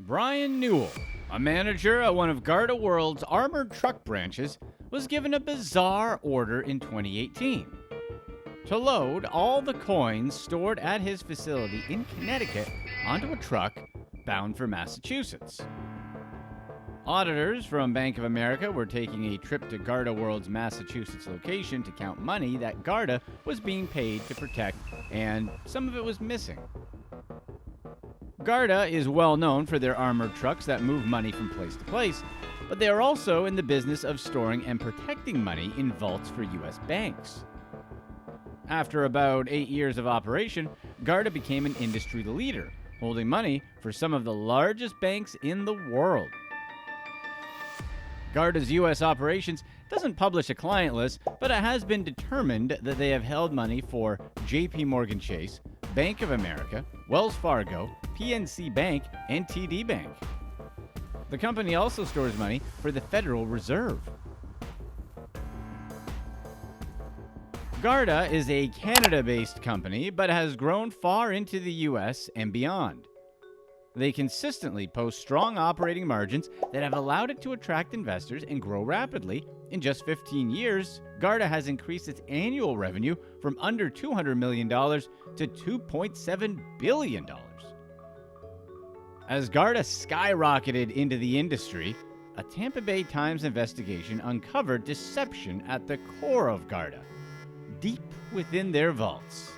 Brian Newell, a manager at one of GardaWorld's armored truck branches, was given a bizarre order in 2018 to load all the coins stored at his facility in Connecticut onto a truck bound for Massachusetts. Auditors from Bank of America were taking a trip to GardaWorld's Massachusetts location to count money that Garda was being paid to protect, and some of it was missing. Garda is well known for their armored trucks that move money from place to place, but they are also in the business of storing and protecting money in vaults for U.S. banks. After about 8 years of operation, Garda became an industry leader, holding money for some of the largest banks in the world. Garda's U.S. operations doesn't publish a client list, but it has been determined that they have held money for J.P. Morgan Chase, Bank of America, Wells Fargo, PNC Bank, and TD Bank. The company also stores money for the Federal Reserve. Garda is a Canada-based company, but has grown far into the U.S. and beyond. They consistently post strong operating margins that have allowed it to attract investors and grow rapidly. In just 15 years, Garda has increased its annual revenue from under $200 million to $2.7 billion. As Garda skyrocketed into the industry, a Tampa Bay Times investigation uncovered deception at the core of Garda, deep within their vaults.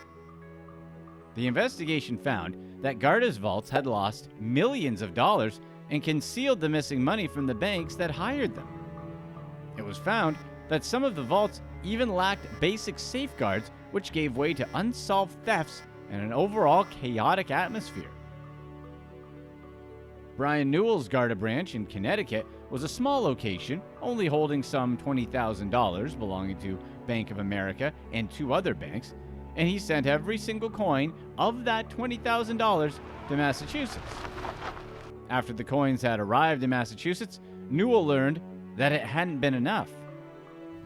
The investigation found that Garda's vaults had lost millions of dollars and concealed the missing money from the banks that hired them. It was found that some of the vaults even lacked basic safeguards, which gave way to unsolved thefts and an overall chaotic atmosphere. Brian Newell's Garda branch in Connecticut was a small location, only holding some $20,000 belonging to Bank of America and 2 other banks, and he sent every single coin of that $20,000 to Massachusetts. After the coins had arrived in Massachusetts, Newell learned that it hadn't been enough.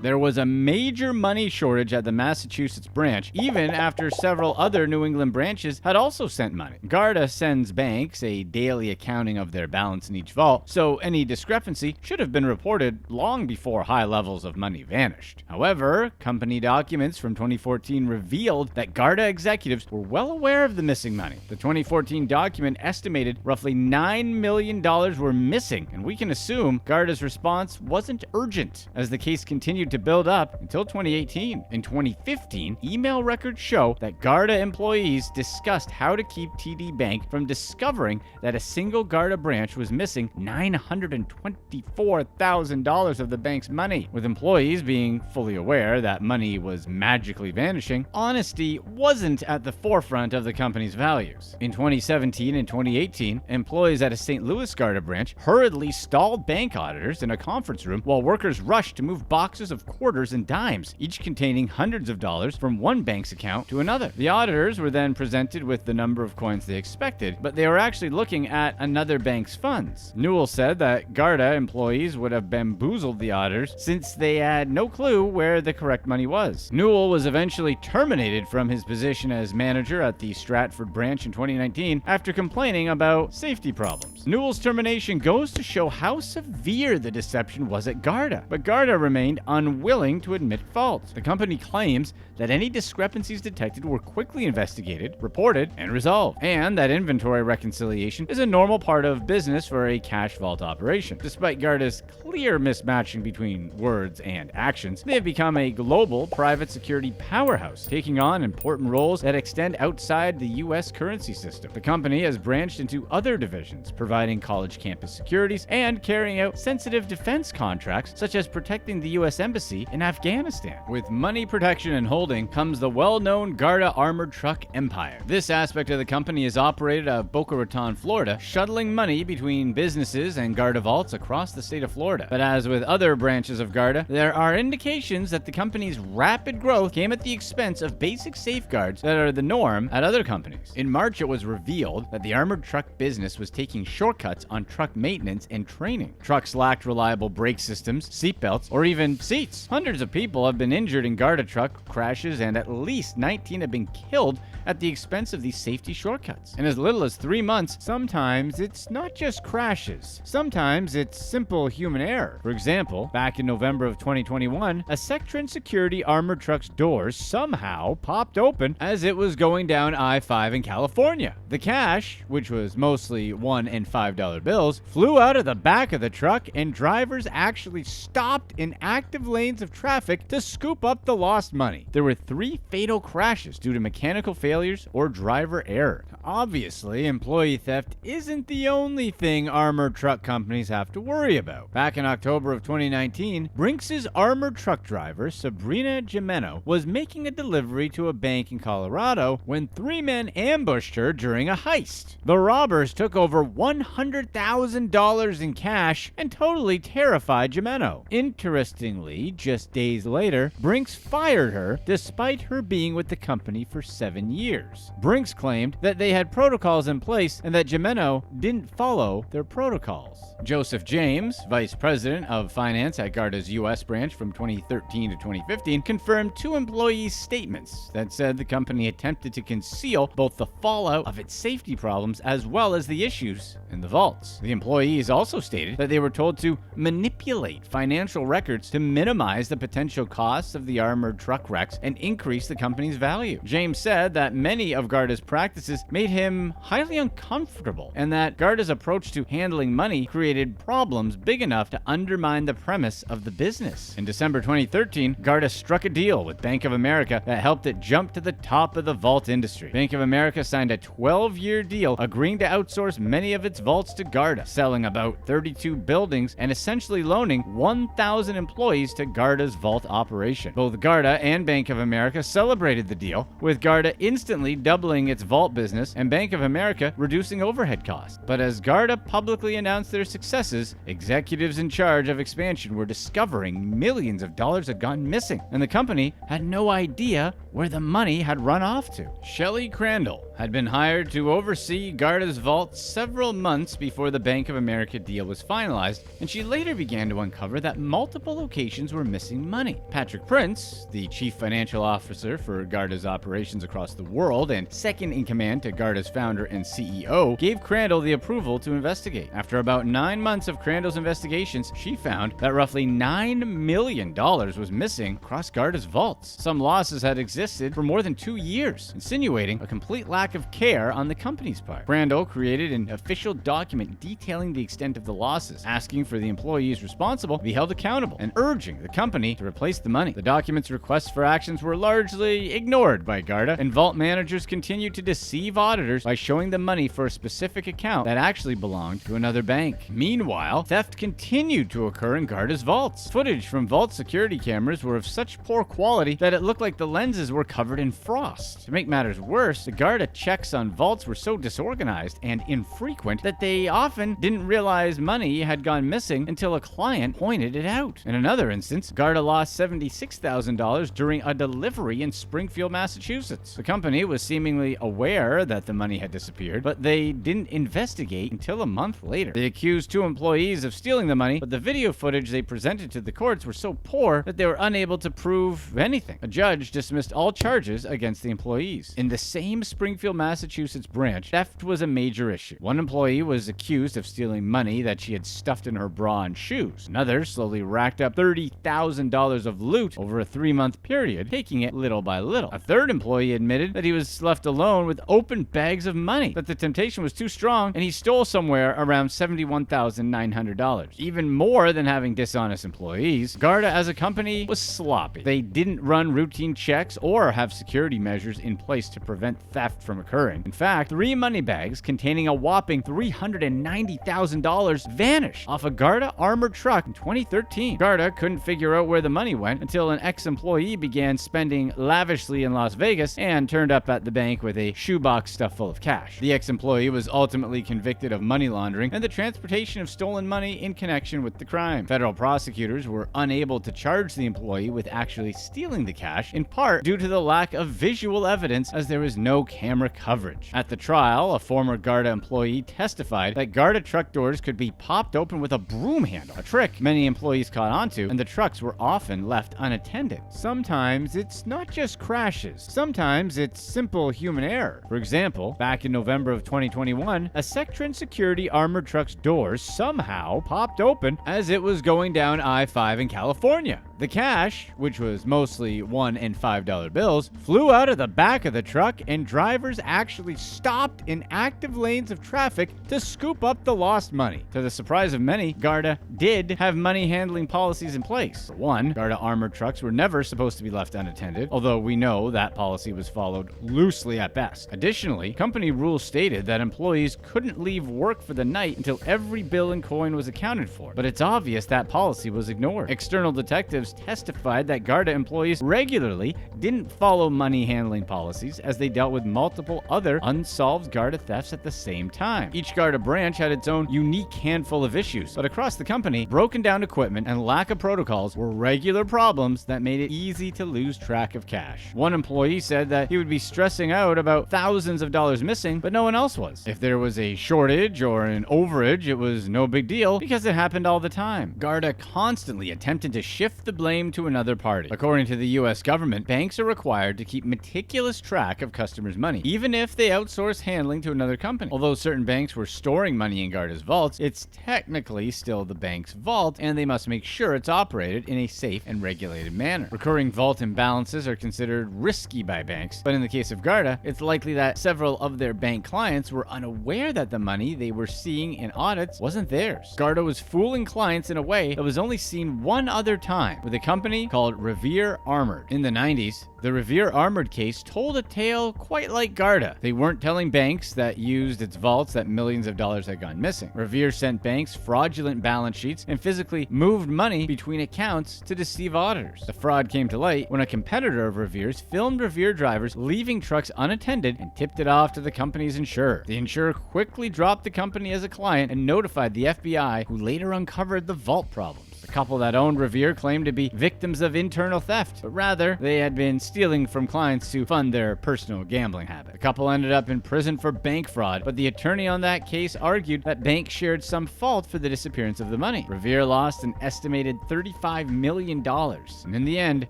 There was a major money shortage at the Massachusetts branch, even after several other New England branches had also sent money. Garda sends banks a daily accounting of their balance in each vault, so any discrepancy should have been reported long before high levels of money vanished. However, company documents from 2014 revealed that Garda executives were well aware of the missing money. The 2014 document estimated roughly $9 million were missing, and we can assume Garda's response wasn't urgent, as the case continued to build up until 2018. In 2015, email records show that Garda employees discussed how to keep TD Bank from discovering that a single Garda branch was missing $924,000 of the bank's money. With employees being fully aware that money was magically vanishing, honesty wasn't at the forefront of the company's values. In 2017 and 2018, employees at a St. Louis Garda branch hurriedly stalled bank auditors in a conference room while workers rushed to move boxes of quarters and dimes, each containing hundreds of dollars from one bank's account to another. The auditors were then presented with the number of coins they expected, but they were actually looking at another bank's funds. Newell said that Garda employees would have bamboozled the auditors since they had no clue where the correct money was. Newell was eventually terminated from his position as manager at the Stratford branch in 2019 after complaining about safety problems. Newell's termination goes to show how severe the deception was at Garda, but Garda remained unwilling to admit fault. The company claims that any discrepancies detected were quickly investigated, reported, and resolved, and that inventory reconciliation is a normal part of business for a cash vault operation. Despite Garda's clear mismatching between words and actions, they have become a global private security powerhouse, taking on important roles that extend outside the U.S. currency system. The company has branched into other divisions, providing college campus securities and carrying out sensitive defense contracts, such as protecting the U.S. Embassy in Afghanistan. With money protection and holding comes the well-known Garda armored truck empire. This aspect of the company is operated out of Boca Raton, Florida, shuttling money between businesses and Garda vaults across the state of Florida. But as with other branches of Garda, there are indications that the company's rapid growth came at the expense of basic safeguards that are the norm at other companies. In March, it was revealed that the armored truck business was taking shortcuts on truck maintenance and training. Trucks lacked reliable brake systems, seatbelts, or even seats. streets. Hundreds of people have been injured in Garda truck crashes, and at least 19 have been killed at the expense of these safety shortcuts. In as little as 3 months, sometimes it's not just crashes. Sometimes it's simple human error. For example, back in November of 2021, a Sectron Security armored truck's doors somehow popped open as it was going down I-5 in California. The cash, which was mostly $1 and $5 bills, flew out of the back of the truck, and drivers actually stopped in active lanes of traffic to scoop up the lost money. There were 3 fatal crashes due to mechanical failures or driver error. Obviously, employee theft isn't the only thing armored truck companies have to worry about. Back in October of 2019, Brinks' armored truck driver, Sabrina Gimeno, was making a delivery to a bank in Colorado when 3 men ambushed her during a heist. The robbers took over $100,000 in cash and totally terrified Gimeno. Interestingly, just days later, Brinks fired her despite her being with the company for 7 years. Brinks claimed that they had protocols in place and that Gimeno didn't follow their protocols. Joseph James, vice president of finance at Garda's U.S. branch from 2013 to 2015, confirmed 2 employees' statements that said the company attempted to conceal both the fallout of its safety problems as well as the issues in the vaults. The employees also stated that they were told to manipulate financial records to minimize the potential costs of the armored truck wrecks and increase the company's value. James said that many of Garda's practices made him highly uncomfortable, and that Garda's approach to handling money created problems big enough to undermine the premise of the business. In December 2013, Garda struck a deal with Bank of America that helped it jump to the top of the vault industry. Bank of America signed a 12-year deal agreeing to outsource many of its vaults to Garda, selling about 32 buildings and essentially loaning 1,000 employees to Garda's vault operation. Both Garda and Bank of America celebrated the deal, with Garda instantly doubling its vault business and Bank of America reducing overhead costs. But as Garda publicly announced their successes, executives in charge of expansion were discovering millions of dollars had gone missing, and the company had no idea where the money had run off to. Shelley Crandall had been hired to oversee Garda's vault several months before the Bank of America deal was finalized, and she later began to uncover that multiple locations were missing money. Patrick Prince, the chief financial officer for Garda's operations across the world and second in command to Garda's founder and CEO, gave Crandall the approval to investigate. After about 9 months of Crandall's investigations, she found that roughly $9 million was missing across Garda's vaults. Some losses had existed for more than 2 years, insinuating a complete lack of care on the company's part. Crandall created an official document detailing the extent of the losses, asking for the employees responsible to be held accountable, and urging the company to replace the money. The document's requests for actions were largely ignored by Garda, and vault managers continued to deceive auditors by showing the money for a specific account that actually belonged to another bank. Meanwhile, theft continued to occur in Garda's vaults. Footage from vault security cameras were of such poor quality that it looked like the lenses were covered in frost. To make matters worse, the Garda checks on vaults were so disorganized and infrequent that they often didn't realize money had gone missing until a client pointed it out. In another instance, Garda lost $76,000 during a delivery in Springfield, Massachusetts. The company was seemingly aware that the money had disappeared, but they didn't investigate until a month later. They accused 2 employees of stealing the money, but the video footage they presented to the courts were so poor that they were unable to prove anything. A judge dismissed all charges against the employees. In the same Springfield, Massachusetts branch, theft was a major issue. One employee was accused of stealing money that she had stuffed in her bra and shoes. Another slowly racked up $30,000 of loot over a 3-month period, taking it little by little. A third employee admitted that he was left alone with open bags of money, that the temptation was too strong, and he stole somewhere around $71,900. Even more than having dishonest employees, Garda as a company was sloppy. They didn't run routine checks or have security measures in place to prevent theft from occurring. In fact, 3 money bags containing a whopping $390,000 vanished off a Garda armored truck in 2013. Garda couldn't figure out where the money went until an ex-employee began spending lavishly in Las Vegas and turned up at the bank with a shoebox stuffed full of cash. The ex-employee was ultimately convicted of money laundering and the transportation of stolen money in connection with the crime. Federal prosecutors were unable to charge the employee with actually stealing the cash, in part due to the lack of visual evidence as there was no camera coverage. At the trial, a former Garda employee testified that Garda truck doors could be popped open with a broom handle, a trick many employees caught onto, and the trucks were often left unattended. Sometimes it's not just crashes. Sometimes it's simple human error. For example, back in November of 2021, a Sectron Security armored truck's doors somehow popped open as it was going down I-5 in California. The cash, which was mostly $1 and $5 bills, flew out of the back of the truck, and drivers actually stopped in active lanes of traffic to scoop up the lost money. To the surprise of many, Garda did have money handling policies in place. For one, Garda armored trucks were never supposed to be left unattended, although we know that policy was followed loosely at best. Additionally, company rules stated that employees couldn't leave work for the night until every bill and coin was accounted for, but it's obvious that policy was ignored. External detectives testified that Garda employees regularly didn't follow money handling policies as they dealt with multiple other unsolved Garda thefts at the same time. Each Garda branch had its own unique handful of issues, but across the company, broken down equipment and lack of protocols were regular problems that made it easy to lose track of cash. One employee said that he would be stressing out about thousands of dollars missing, but no one else was. If there was a shortage or an overage, it was no big deal because it happened all the time. Garda constantly attempted to shift the blame to another party. According to the US government, banks are required to keep meticulous track of customers' money, even if they outsource handling to another company. Although certain banks were storing money in Garda's vaults, it's technically still the bank's vault, and they must make sure it's operated in a safe and regulated manner. Recurring vault imbalances are considered risky by banks, but in the case of Garda, it's likely that several of their bank clients were unaware that the money they were seeing in audits wasn't theirs. Garda was fooling clients in a way that was only seen one other time with a company called Revere Armored. In the 90s, the Revere Armored case told a tale quite like Garda. They weren't telling banks that used its vaults that millions of dollars had gone missing. Revere sent banks fraudulent balance sheets and physically moved money between accounts to deceive auditors. The fraud came to light when a competitor of Revere's filmed Revere drivers leaving trucks unattended and tipped it off to the company's insurer. The insurer quickly dropped the company as a client and notified the FBI, who later uncovered the vault problems. The couple that owned Revere claimed to be victims of internal theft, but rather they had been stealing from clients to fund their personal gambling habit. The couple ended up in prison for bank fraud, but the attorney on that case argued that banks shared some fault for the disappearance of the money. Revere lost an estimated $35 million, and in the end, it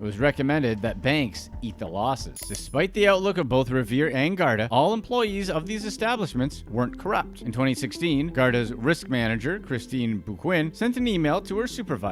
was recommended that banks eat the losses. Despite the outlook of both Revere and Garda, all employees of these establishments weren't corrupt. In 2016, Garda's risk manager, Christine Buquin, sent an email to her supervisor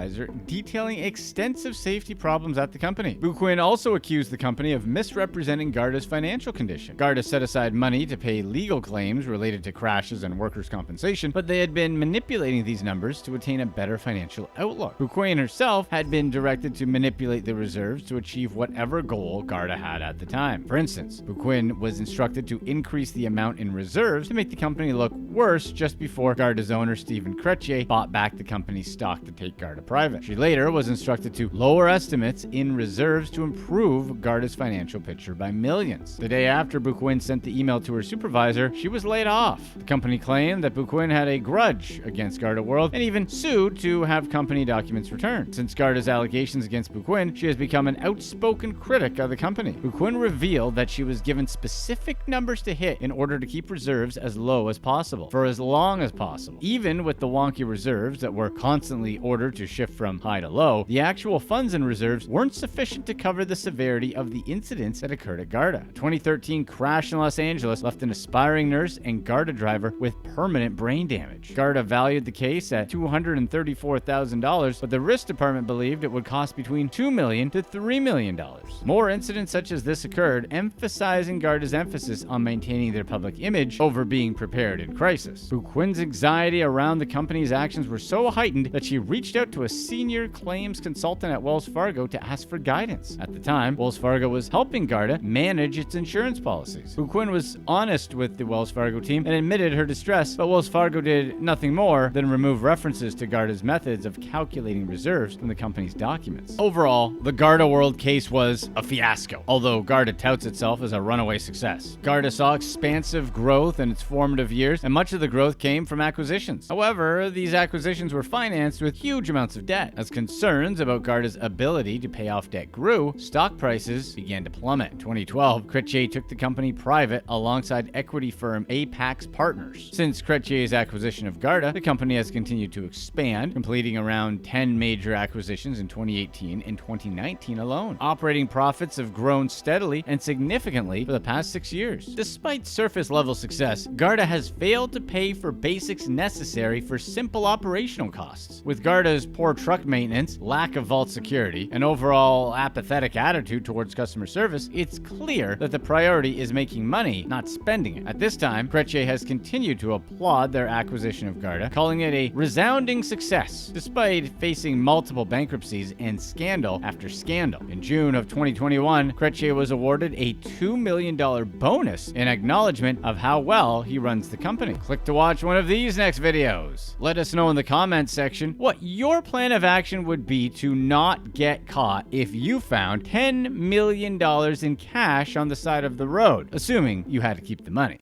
detailing extensive safety problems at the company. Buquin also accused the company of misrepresenting Garda's financial condition. Garda set aside money to pay legal claims related to crashes and workers' compensation, but they had been manipulating these numbers to attain a better financial outlook. Buquin herself had been directed to manipulate the reserves to achieve whatever goal Garda had at the time. For instance, Buquin was instructed to increase the amount in reserves to make the company look worse just before Garda's owner, Stephen Chrétien, bought back the company's stock to take Garda private. She later was instructed to lower estimates in reserves to improve Garda's financial picture by millions. The day after Buquin sent the email to her supervisor, she was laid off. The company claimed that Buquin had a grudge against GardaWorld and even sued to have company documents returned. Since Garda's allegations against Buquin, she has become an outspoken critic of the company. Buquin revealed that she was given specific numbers to hit in order to keep reserves as low as possible, for as long as possible. Even with the wonky reserves that were constantly ordered to shift from high to low, the actual funds and reserves weren't sufficient to cover the severity of the incidents that occurred at Garda. A 2013 crash in Los Angeles left an aspiring nurse and Garda driver with permanent brain damage. Garda valued the case at $234,000, but the risk department believed it would cost between $2 million to $3 million. More incidents such as this occurred, emphasizing Garda's emphasis on maintaining their public image over being prepared in crisis. Buquin's anxiety around the company's actions were so heightened that she reached out to a senior claims consultant at Wells Fargo to ask for guidance. At the time, Wells Fargo was helping Garda manage its insurance policies. Quinn was honest with the Wells Fargo team and admitted her distress, but Wells Fargo did nothing more than remove references to Garda's methods of calculating reserves from the company's documents. Overall, the GardaWorld case was a fiasco, although Garda touts itself as a runaway success. Garda saw expansive growth in its formative years, and much of the growth came from acquisitions. However, these acquisitions were financed with huge amounts of debt. As concerns about Garda's ability to pay off debt grew, stock prices began to plummet. In 2012, Chrétien took the company private alongside equity firm Apax Partners. Since Chrétien's acquisition of Garda, the company has continued to expand, completing around 10 major acquisitions in 2018 and 2019 alone. Operating profits have grown steadily and significantly for the past 6 years. Despite surface-level success, Garda has failed to pay for basics necessary for simple operational costs. With Garda's poor truck maintenance, lack of vault security, and overall apathetic attitude towards customer service, it's clear that the priority is making money, not spending it. At this time, Chrétien has continued to applaud their acquisition of Garda, calling it a resounding success, despite facing multiple bankruptcies and scandal after scandal. In June of 2021, Chrétien was awarded a $2 million bonus in acknowledgement of how well he runs the company. Click to watch one of these next videos. Let us know in the comments section what your plan of action would be to not get caught if you found $10 million in cash on the side of the road, assuming you had to keep the money.